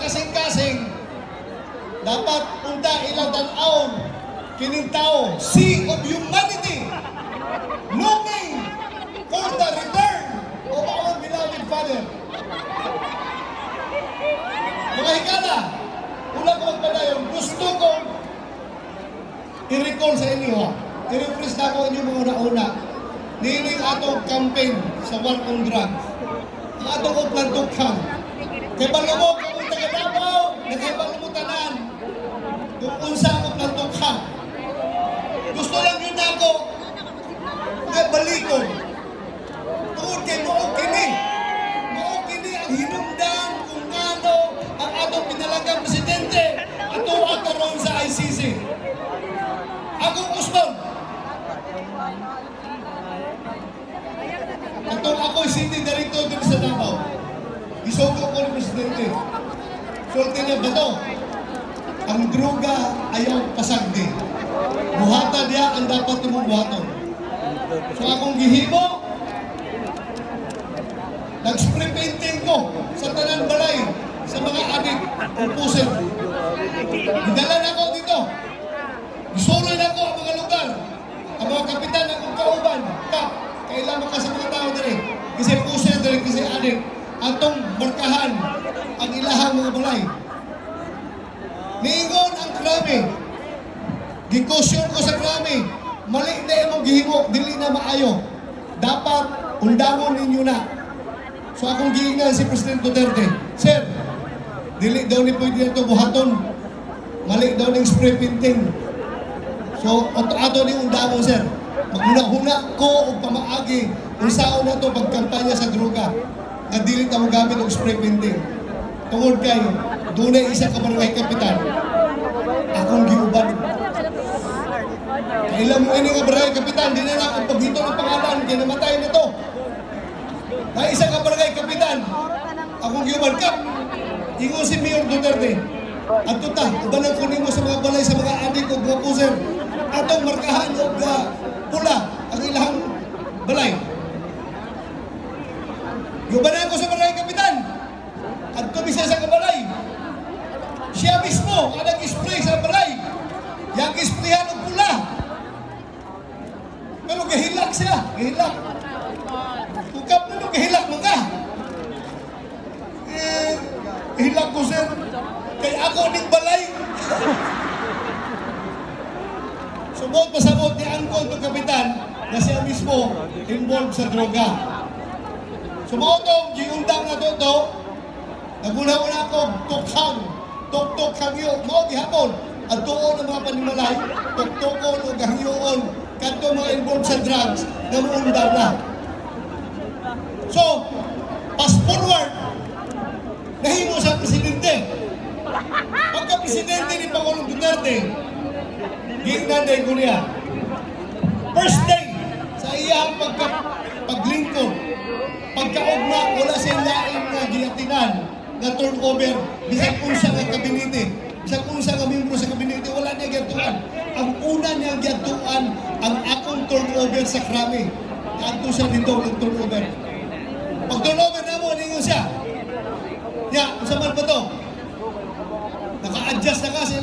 kasing-kasing, dapat punta ilang tan-aon, kining tao, sea of humanity, looking for the return of our beloved Father. Mga higala, una ko magpadayon, gusto ko i-recall sa inyo ha. I-refresh na ako inyong mga una-una. Niling atong campaign sa war on drugs. Ang atong uplantukhang. Kay balumog ang taga Davao, nagkaibalumutanan. Kung unsa ang uplantukhang. Gusto lang yun ako, nga balikon. Tungod kay Mao Kini. Mao Kini ang hinungdan kung ano ang atong pinalagang presidente ato karon sa ICC. Akong Usman. Katong ako'y city director dito sa Davao. Isugo ko ni presidente. Sulti niya ba to? Ang droga ayaw pasagdi. Buhatan niya ang dapat imong buhaton. So akong gihimo, nag-spray painting ko sa tanan balay, sa mga adik, pupusin. Gidala na ako dito. Isuroy na ako ang mga lugar. Ang mga kapitan ng kauban, kailangan ka sa mga tao dali. Kasi pusin dali, kasi adik. Atong markahan ang ilahang mga balay. Niingon ang krami. Gikosyon ko sa krami. Mali na imong gihimo, dili na maayo. Dapat undangon ninyo na. So akong giingan si President Duterte, Sir, dili daw ni pwede ito buhaton. Mali daw ng spray painting. So ato ni undangon, Sir. Maghuna-huna ko o pamaagi kung saan na ito pagkampanya sa droga. Nga dili na mo gamit og spray painting. Tungod kay dunay isa ka barangay kapitan. Akong giuban. Kailan mo ini nga barangay kapitan, di na akong paghito ng pangalan, kaya namatay na to. May isa ka barangay kapitan, akong giuban kap. Ingon si Mayor Duterte. At tuta, ubanan ko nimo sa mga balay, sa mga adik o mga puser. Atong markahan o pula ang ilang balay. Giubanan ko sa barangay kapitan. At kumisa sa kabalay. Siya mismo ang nag-spray sa balay. Yang isprayan ng pula. Pero gahilak siya. Gahilak. Tukap na nung gahilak mo ka. Gahilak ko, sir. Kaya ako ning balay. Subot pasabot ni Angkol ng kapitan na siya mismo involved sa droga. Sumotong, giundang na to, naguna-una ako, tok-tok hangyo, mo gihapon, at doon ang mga panimalay, tok-tokon o gahangyoon, kanto mga involved sa drugs, na muundang na. So, fast forward, nahimo sa presidente. Pagka-presidente ni Pangulong Duterte, ginanday ko niya. First day, sa iyang paglingkod, pagkaugma, wala siyang lain na giyatinan na turnover, bisag unsa nga kabinete, bisag unsa nga membro sa kabinete, wala niya giyatuan. Ang una niya giyatuan, ang akong turnover sa krami. Kanto siya dito ng turnover. Pag turnover na mo, ningon siya. Ya, unsa man ba to? Naka-adjust na kasi